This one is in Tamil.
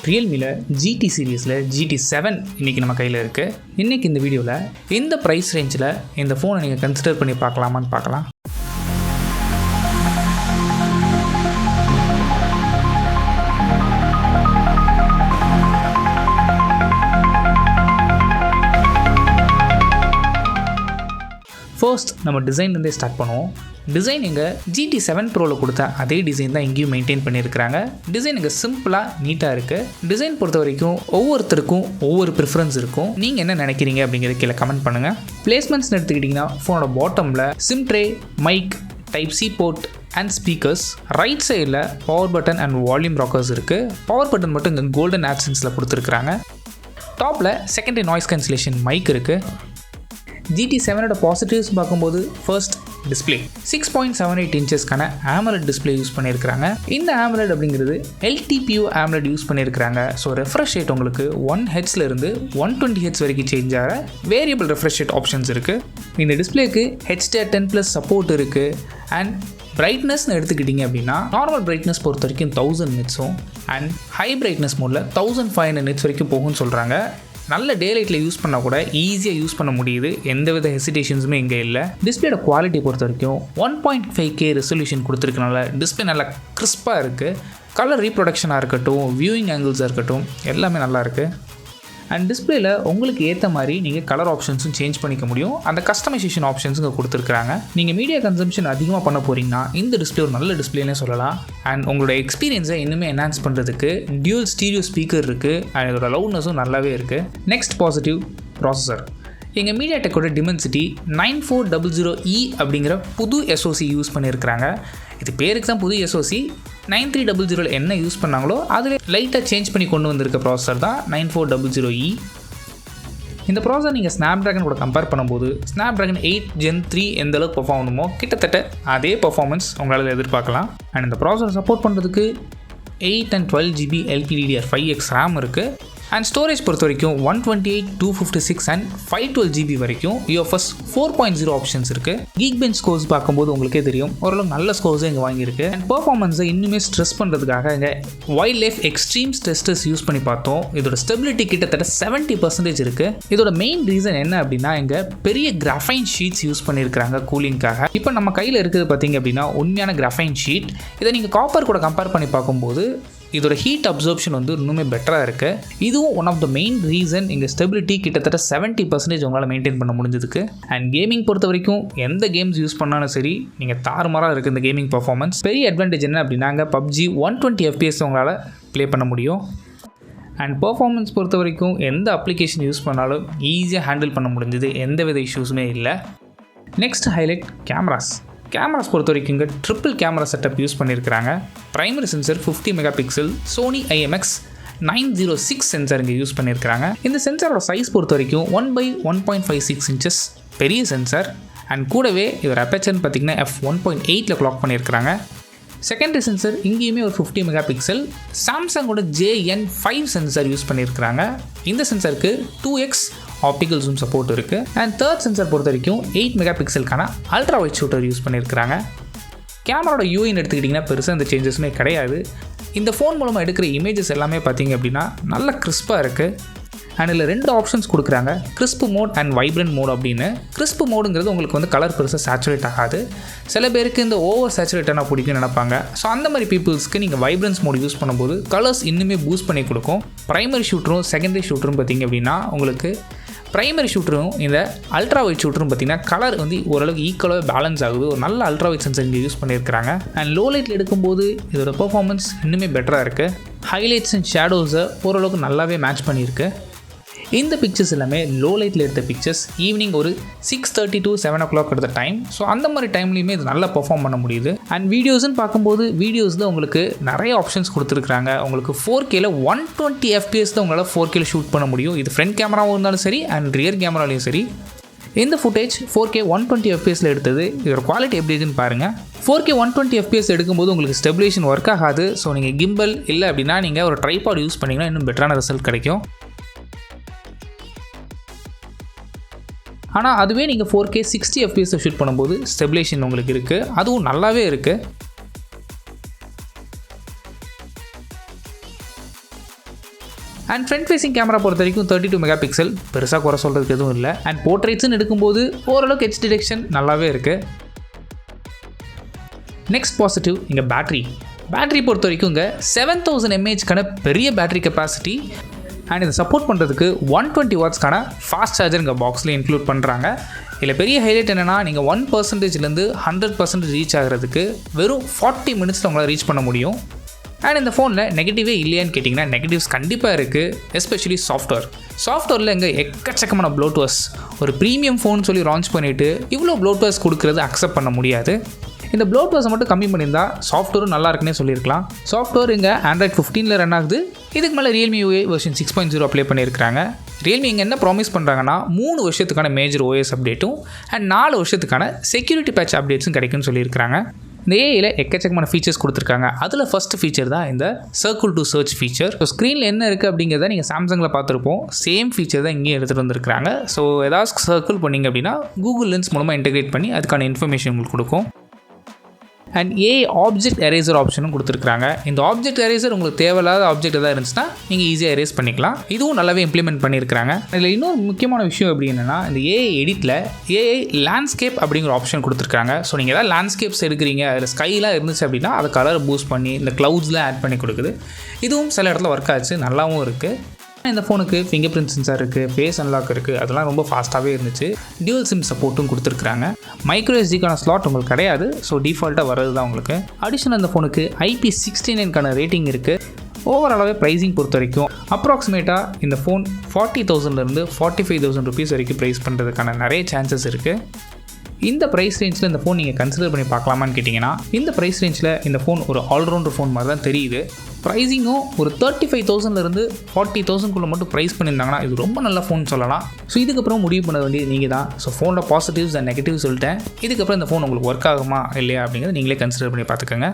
Realme GT சீரிஸில் GT7 இன்றைக்கி நம்ம கையில் இருக்குது. இன்றைக்கி இந்த வீடியோவில் இந்த ப்ரைஸ் ரேஞ்சில் இந்த ஃபோனை நீங்கள் கன்சிடர் பண்ணி பார்க்கலாமான்னு பார்க்கலாம். ஃபர்ஸ்ட் நம்ம டிசைன்லேருந்தே ஸ்டார்ட் பண்ணுவோம். டிசைன் இங்கே GT7 ப்ரோவில் கொடுத்த அதே டிசைன் தான் இங்கேயும் மெயின்டைன் பண்ணியிருக்கிறாங்க. டிசைன் இங்கே சிம்பிளாக நீட்டாக இருக்குது. டிசைன் பொறுத்த வரைக்கும் ஒவ்வொருத்தருக்கும் ஒவ்வொரு ப்ரிஃபரன்ஸ் இருக்கும். நீங்கள் என்ன நினைக்கிறீங்க அப்படிங்கிறத கீழே கமெண்ட் பண்ணுங்கள். பிளேஸ்மெண்ட்ஸ்னு எடுத்துக்கிட்டிங்கன்னா ஃபோனோட பாட்டமில் SIM tray, mic, type C port and speakers, right சைடில் power button and volume rockers இருக்குது. பவர் பட்டன் மட்டும் இங்கே கோல்டன் ஆக்சன்ஸில் கொடுத்துருக்குறாங்க. டாப்பில் செகண்டரி நாய்ஸ் கேன்சலேஷன் மைக் இருக்குது. GT7ஓட பாசிட்டிவ்ஸ் பார்க்கும்போது first display 6.78 இன்ச்சஸ்க்கான AMOLED display use பண்ணியிருக்கிறாங்க. இந்த AMOLED அப்படிங்கிறது LTPO AMOLED யூஸ் பண்ணியிருக்கிறாங்க. ஸோ ரெஃப்ரெஷ் ரேட் உங்களுக்கு 1Hz -120Hz வரைக்கும் சேஞ்ச் ஆகிற வேரியபிள் ரெஃப்ரெஷ் ரேட் ஆப்ஷன்ஸ் இருக்குது. இந்த டிஸ்பிளேக்கு HDR10+ சப்போர்ட் இருக்குது. அண்ட் பிரைட்னஸ்னு எடுத்துக்கிட்டிங்க அப்படின்னா நார்மல் பிரைட்னஸ் பொறுத்த வரைக்கும் 1000 நிட்ஸும் அண்ட் ஹை பிரைட்னஸ் மோடில் 1500 நிட்ஸ் வரைக்கும் போகும்னு சொல்கிறாங்க. நல்ல டே லைட்டில் யூஸ் பண்ணால் கூட ஈஸியாக யூஸ் பண்ண முடியுது. எந்தவித ஹெசிடேஷன்ஸுமே இங்கே இல்லை. டிஸ்பிளேட குவாலிட்டி பொறுத்த வரைக்கும் 1.5K ரெசல்யூஷன் கொடுத்துருக்கனால டிஸ்பிளே நல்லா கிறிஸ்பாக இருக்குது. கலர் ரீப்ரொடக்ஷனாக இருக்கட்டும், வியூயிங் ஆங்கிள்ஸாக இருக்கட்டும், எல்லாமே நல்லாயிருக்கு. அண்ட் டிஸ்பிளேல உங்களுக்கு ஏற்ற மாதிரி நீங்கள் கலர் ஆப்ஷன்ஸும் சேஞ்ச் பண்ணிக்க முடியும். அந்த கஸ்டமைசேஷன் ஆப்ஷன்ஸுங்க கொடுத்துருக்காங்க. நீங்கள் மீடியா கன்சம்ஷன் அதிகமாக பண்ண போகிறீங்கன்னா இந்த டிஸ்பிளே ஒரு நல்ல டிஸ்பிளேனே சொல்லலாம். அண்ட் உங்களோட எக்ஸ்பீரியன்ஸை இன்னுமே என்ஹான்ஸ் பண்ணுறதுக்கு டியூல் ஸ்டீரியோ ஸ்பீக்கர் இருக்குது. அண்ட் இதோட லவுட்னஸும் நல்லாவே இருக்குது. Next positive, processor. எங்கள் மீடியாடெக்கோட டிமென்சிட்டி 9400E அப்படிங்கிற புது SoC யூஸ் பண்ணியிருக்கிறாங்க. இது பேருக்கு தான் புது SoC. 9300 என்ன யூஸ் பண்ணாங்களோ அதில் லைட்டாக சேஞ்ச் பண்ணி கொண்டு வந்திருக்க ப்ராசஸர் தான் 9400E. இந்த ப்ராசஸர் நீங்கள் ஸ்னாப்ட்ராகன் கூட கம்பேர் பண்ணும்போது ஸ்னாப்ட்ராகன் 8 Gen 3 எந்த அளவுக்கு பெர்ஃபார்ம் பண்ணுமோ கிட்டத்தட்ட அதே பெர்ஃபார்மன்ஸ் உங்களால் எதிர்பார்க்கலாம். அண்ட் இந்த ப்ராசஸர் சப்போர்ட் பண்ணுறதுக்கு 8 and 12GB LPDDR5X RAM இருக்குது. அண்ட் ஸ்டோரேஜ் பொறுத்த வரைக்கும் 128, 256 அண்ட் 512GB வரைக்கும் UFS 4.0 ஆப்ஷன்ஸ் இருக்குது. Geekbench ஸ்கோர்ஸ் பார்க்கும்போது உங்களுக்கே தெரியும் ஓரளவு நல்ல ஸ்கோர்ஸே இங்கே வாங்கியிருக்கு. அண்ட் பெர்ஃபார்மன்ஸை இன்னுமே ஸ்ட்ரெஸ் பண்ணுறதுக்காக இங்கே wild life extreme testers use பண்ணி பார்த்தோம். இதோட ஸ்டெபிலிட்டி கிட்டத்தட்ட 70% இருக்குது. இதோட மெயின் ரீசன் என்ன அப்படின்னா இங்கே பெரிய கிராஃபைன் ஷீட்ஸ் யூஸ் பண்ணியிருக்கிறாங்க கூலிங்காக. இப்போ நம்ம கையில் இருக்குது பார்த்தீங்க அப்படின்னா உண்மையான கிராஃபைன் ஷீட். இதை நீங்கள் காப்பர் கூட கம்பேர் பண்ணி பார்க்கும்போது இதோட ஹீட் அப்சர்ப்ஷன் வந்து இன்னுமே பெட்டராக இருக்குது. இதுவும் one of the main reason இங்கே ஸ்டெபிலிட்டி கிட்டத்தட்ட 70% உங்களால் மெயின்டைன் பண்ண முடிஞ்சதுக்கு. அண்ட் கேமிங் பொறுத்த வரைக்கும் எந்த கேம்ஸ் யூஸ் பண்ணாலும் சரி நீங்கள் தாறுமாறாக இருக்குது இந்த கேமிங் பர்ஃபார்மன்ஸ். பெரிய அட்வான்டேஜ் என்ன அப்படின்னா அங்கே PUBG 120 FPS உங்களால் ப்ளே பண்ண முடியும். அண்ட் பர்ஃபார்மன்ஸ் பொறுத்த வரைக்கும் எந்த அப்ளிகேஷன் யூஸ் பண்ணாலும் ஈஸியாக ஹேண்டில் பண்ண முடிஞ்சது. எந்த வித இஷ்யூஸுமே இல்லை. நெக்ஸ்ட் ஹைலைட், கேமராஸ் பொறுத்த வரைக்கும் இங்கே ட்ரிபிள் கேமரா செட்டப் யூஸ் பண்ணியிருக்கிறாங்க. Primary sensor 50 megapixel Sony IMX 906 sensor இங்கே யூஸ் பண்ணியிருக்கிறாங்க. இந்த சென்சாரோட சைஸ் பொறுத்த வரைக்கும் 1/1.56 இன்ச்சஸ் பெரிய சென்சார். அண்ட் கூடவே இதோட அப்பேச்சர்னு பார்த்திங்கன்னா f1.8 கிளாக் பண்ணியிருக்கிறாங்க. செகண்டரி சென்சர் இங்கேயுமே ஒரு 50 மெகாபிக்சல் சாம்சங்கோட JN5 சென்சார் யூஸ் பண்ணியிருக்கிறாங்க. இந்த சென்சாருக்கு 2x ஆப்டிக்கல் ஜூம் சப்போர்ட் இருக்குது. அண்ட் தேர்ட் சென்சார் பொறுத்த வரைக்கும் 8 மெகாபிக்சலுக்கான அல்ட்ரா வைட் ஷூட்டர் யூஸ் பண்ணியிருக்கிறாங்க. கேமராவோட யூஐன்னு எடுத்துக்கிட்டிங்கன்னா பெருசாக இந்த சேஞ்சஸுமே கிடையாது. இந்த ஃபோன் மூலமாக எடுக்கிற இமேஜஸ் எல்லாமே பார்த்திங்க அப்படின்னா நல்ல கிறிஸ்பாக இருக்குது. அண்ட் இதில் 2 ஆப்ஷன்ஸ் கொடுக்குறாங்க, crisp mode and vibrant mode அப்படின்னு. கிறிஸ்ப் மோடுங்கிறது உங்களுக்கு வந்து கலர் பெருசாக சேச்சுரேட் ஆகாது. சில பேருக்கு இந்த ஓவர் சேச்சுரேட்டாக பிடிக்கும்னு நினைப்பாங்க. ஸோ அந்த மாதிரி பீப்புள்ஸ்க்கு நீங்கள் வைப்ரன்ஸ் மோட் யூஸ் பண்ணும்போது கலர்ஸ் இன்னுமே பூஸ்ட் பண்ணி கொடுக்கும். ப்ரைமரி ஷூட்டரும் செகண்டரி ஷூட்டரும் பார்த்திங்க அப்படின்னா உங்களுக்கு ப்ரைமரி ஷூட்டரும் இந்த அல்ட்ரா வைட் ஷூட்டரும் பார்த்திங்கன்னா கலர் வந்து ஓரளவுக்கு ஈக்குவலாக பேலன்ஸ் ஆகுது. ஒரு நல்ல அல்ட்ரா வைட் சென்சர் இங்கே யூஸ் பண்ணியிருக்கிறாங்க. அண்ட் லோ லைட்டில் எடுக்கும்போது இதோட பெர்ஃபார்மன்ஸ் இன்னுமே பெட்டராக இருக்குது. ஹைலைட்ஸ் அண்ட் ஷேடோஸை ஓரளவுக்கு நல்லாவே மேட்ச் பண்ணியிருக்கு. இந்த பிக்சர்ஸ் எல்லாமே லோ லைட்டில் எடுத்த பிக்சர்ஸ். ஈவினிங் ஒரு 6:30 to 7 o'clock எடுத்த டைம். ஸோ அந்த மாதிரி டைம்லையுமே இது நல்லா பெர்ஃபார்ம் பண்ண முடியுது. அண்ட் வீடியோஸ்ன்னு பார்க்கும்போது வீடியோஸில் உங்களுக்கு நிறைய ஆப்ஷன்ஸ் கொடுத்துருக்காங்க. உங்களுக்கு 4Kல 120 FPS தான் உங்களால் 4Kல ஷூட் பண்ண முடியும். இது ஃப்ரண்ட் கேமராவும் இருந்தாலும் சரி அண்ட் ரியர் கேமராலையும் சரி. இந்த ஃபுட்டேஜ் 4K 120 FPSல எடுத்தது. இதோட குவாலிட்டி எப்படி இருக்குன்னு பாருங்கள். 4K 120 FPS எடுக்கும்போது உங்களுக்கு ஸ்டெபிலேஷன் ஒர்க் ஆகாது. ஸோ நீங்கள் கிம்பல் இல்லை அப்படின்னா நீங்கள் ஒரு ட்ரைபாட் யூஸ் பண்ணிங்கன்னா இன்னும் பெட்டரான ரிசல்ட் கிடைக்கும். ஆனால் அதுவே நீங்கள் 4K 60 FPS ஷூட் பண்ணும்போது ஸ்டெபிலேஷன் உங்களுக்கு இருக்குது. அதுவும் நல்லாவே இருக்குது. அண்ட் ஃப்ரண்ட் ஃபேசிங் கேமரா பொறுத்த வரைக்கும் 32 மெகா பிக்சல், பெருசாக குறை சொல்கிறதுக்கு எதுவும் இல்லை. அண்ட் போர்ட்ரேட்ஸ்னு எடுக்கும்போது ஓரளவுக்கு எட்ஜ் டிடெக்ஷன் நல்லாவே இருக்குது. நெக்ஸ்ட் பாசிட்டிவ் இங்கே பேட்டரி பொறுத்த வரைக்கும் இங்கே 7000 mAhக்கான பெரிய பேட்டரி கெப்பாசிட்டி அண்ட் இதை சப்போர்ட் பண்ணுறதுக்கு 120 வாட்ஸ்க்கான ஃபாஸ்ட் சார்ஜர் இங்கே பாக்ஸில் இன்க்ளூட் பண்ணுறாங்க. இதில் பெரிய ஹைலைட் என்னென்னா நீங்கள் 1%லேருந்து 100% ரீச் ஆகிறதுக்கு வெறும் 40 மினிட்ஸில் உங்களால் ரீச் பண்ண முடியும். அண்ட் இந்த ஃபோனில் நெகட்டிவே இல்லையான்னு கேட்டிங்கன்னா நெகட்டிவ்ஸ் கண்டிப்பாக இருக்குது. எஸ்பெஷலி சாஃப்ட்வேரில் இங்கே எக்கச்சக்கமான ப்ளோட்வேர்ஸ். ஒரு ப்ரீமியம் ஃபோன் சொல்லி லான்ச் பண்ணிவிட்டு இவ்வளோ ப்ளோட்வேர்ஸ் கொடுக்குறது அக்செப்ட் பண்ண முடியாது. இந்த ப்ளோட்வேர்ஸை மட்டும் கம்மி பண்ணியிருந்தால் சாஃப்ட்வேரும் நல்லா இருக்குன்னே சொல்லியிருக்கலாம். சாஃப்ட்வேர் இங்கே Android 15 ரன் ஆகுது. இதுக்கு மேலே Realme UI வெர்ஷன் 6.0 அப்ளை பண்ணியிருக்காங்க. Realme இங்கே என்ன ப்ராமிஸ் பண்ணுறாங்கன்னா 3 வருஷத்துக்கான மேஜர் OS அப்டேட்டும் அண்ட் 4 வருஷத்துக்கான செக்யூரிட்டி பேட்ச் அப்டேட்ஸும் கிடைக்கும்னு சொல்லியிருக்காங்க. இந்த ஏஐயில் எக்கச்சக்கமான ஃபீச்சர்ஸ் கொடுத்துருக்காங்க. அதில் ஃபஸ்ட் ஃபீச்சர் தான் இந்த circle to search feature. So ஸ்க்ரீனில் என்ன இருக்குது அப்படிங்கிறத நீங்கள் சாம்சங்கில் பார்த்துருப்போம். சேம் ஃபீச்சர் தான் இங்கேயும் எடுத்துகிட்டு வந்திருக்காங்க. ஸோ ஏதாவது சர்க்கிள் பண்ணிங்க அப்படின்னா கூகுள் லென்ஸ் மூலமாக இன்டெகிரேட் பண்ணி அதுக்கான இன்ஃபர்மேஷன் உங்களுக்கு கொடுக்கும். அண்ட் ஆப்ஜெக்ட் எரேசர் ஆப்ஷனும் கொடுத்துருக்காங்க. இந்த ஆப்ஜெக்ட் எரேசர் உங்களுக்கு தேவையில்லாத ஆப்ஜெக்ட் எதாவது இருந்துச்சுன்னா நீங்கள் ஈஸியாக எரேஸ் பண்ணிக்கலாம். இதுவும் நல்லாவே இம்ப்ளிமெண்ட் பண்ணியிருக்காங்க. இதில் இன்னொரு முக்கியமான விஷயம் எப்படி என்னென்னா இந்த எடிட்டில் லேண்ட்ஸ்கேப் அப்படிங்கிற ஆப்ஷன் கொடுத்துருக்காங்க. ஸோ நீங்கள் ஏதாவது லேண்ட்ஸ்கேப்ஸ் எடுக்கிறீங்க, அதில் ஸ்கைலாம் இருந்துச்சு அப்படின்னா அதை கலர் பூஸ்ட் பண்ணி இந்த க்ளவுட்ஸ்லாம் ஆட் பண்ணி கொடுக்குது. இதுவும் சில இடத்துல ஒர்க் ஆச்சு, நல்லாவும் இருக்குது. இந்த ஃபோனுக்கு ஃபிங்கர் பிரிண்ட் சென்சார் இருக்குது, ஃபேஸ் அன்லாக் இருக்குது. அதெல்லாம் ரொம்ப ஃபாஸ்ட்டாகவே இருந்துச்சு. டியூவல் சிம் சப்போர்ட்டும் கொடுத்துருக்காங்க. மைக்ரோ எஸ்டிக்கான ஸ்லாட் உங்களுக்கு கிடையாது. ஸோ டிஃபால்ட்டாக வர்றது தான் உங்களுக்கு. அடிஷனல் இந்த ஃபோனுக்கு IP69க்கான ரேட்டிங் இருக்குது. ஓவராலாகவே ப்ரைஸிங் பொறுத்த வரைக்கும் அப்ராக்சிமேட்டாக இந்த ஃபோன் 40,000லேருந்து 45,000 ருபீஸ் வரைக்கும் ப்ரைஸ் பண்ணுறதுக்கான நிறைய சான்சஸ் இருக்குது. இந்த ப்ரைஸ் ரேஞ்சில் இந்த ஃபோன் நீங்கள் கன்சிடர் பண்ணி பார்க்கலாமான்னு கேட்டிங்கன்னா இந்த ப்ரைஸ் ரேஞ்சில் இந்த ஃபோன் ஒரு ஆல்ரவுண்டர் ஃபோன் மாதிரி தான் தெரியுது. ப்ரைஸிங்கும் ஒரு 35,000லேருந்து 40,000க்குள்ளே மட்டும் ப்ரைஸ் பண்ணியிருந்தாங்கன்னா இது ரொம்ப நல்ல ஃபோன் சொல்லலாம். ஸோ இதுக்கப்புறம் முடிவு பண்ண வேண்டியது நீங்கள் தான். ஸோ ஃபோனோட பாசிட்டிவ்ஸ் அண்ட் நெகட்டிவ் சொல்லிட்டேன். இதுக்கப்புறம் இந்த ஃபோன் உங்களுக்கு ஒர்க் ஆகுமா இல்லையா அப்படிங்கிறத நீங்களே கன்சிடர் பண்ணி பார்த்துக்கோங்க.